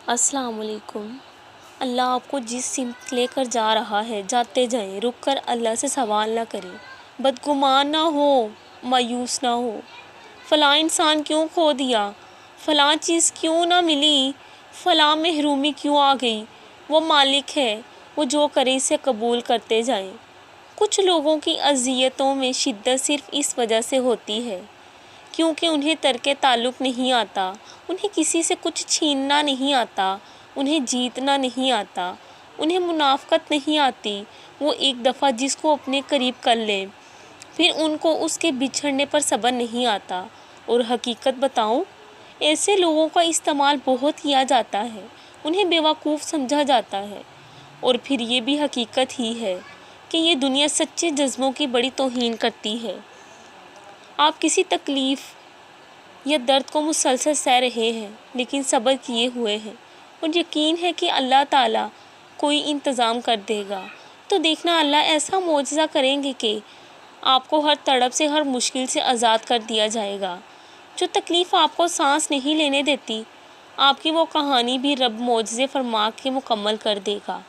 السلام علیکم۔ اللہ آپ کو جس سمت لے کر جا رہا ہے جاتے جائیں، رک کر اللہ سے سوال نہ کریں، بدگمان نہ ہو، مایوس نہ ہو۔ فلاں انسان کیوں کھو دیا، فلاں چیز کیوں نہ ملی، فلاں محرومی کیوں آ گئی، وہ مالک ہے، وہ جو کرے اسے قبول کرتے جائیں۔ کچھ لوگوں کی اذیتوں میں شدت صرف اس وجہ سے ہوتی ہے کیونکہ انہیں ترک تعلق نہیں آتا، انہیں کسی سے کچھ چھیننا نہیں آتا، انہیں جیتنا نہیں آتا، انہیں منافقت نہیں آتی۔ وہ ایک دفعہ جس کو اپنے قریب کر لیں پھر ان کو اس کے بچھڑنے پر صبر نہیں آتا۔ اور حقیقت بتاؤں، ایسے لوگوں کا استعمال بہت کیا جاتا ہے، انہیں بیوقوف سمجھا جاتا ہے۔ اور پھر یہ بھی حقیقت ہی ہے کہ یہ دنیا سچے جذبوں کی بڑی توہین کرتی ہے۔ آپ کسی تکلیف یا درد کو مسلسل سہ رہے ہیں لیکن صبر کیے ہوئے ہیں اور یقین ہے کہ اللہ تعالیٰ کوئی انتظام کر دے گا، تو دیکھنا اللہ ایسا معجزہ کریں گے کہ آپ کو ہر تڑپ سے، ہر مشکل سے آزاد کر دیا جائے گا۔ جو تکلیف آپ کو سانس نہیں لینے دیتی، آپ کی وہ کہانی بھی رب معجزے فرما کے مکمل کر دے گا۔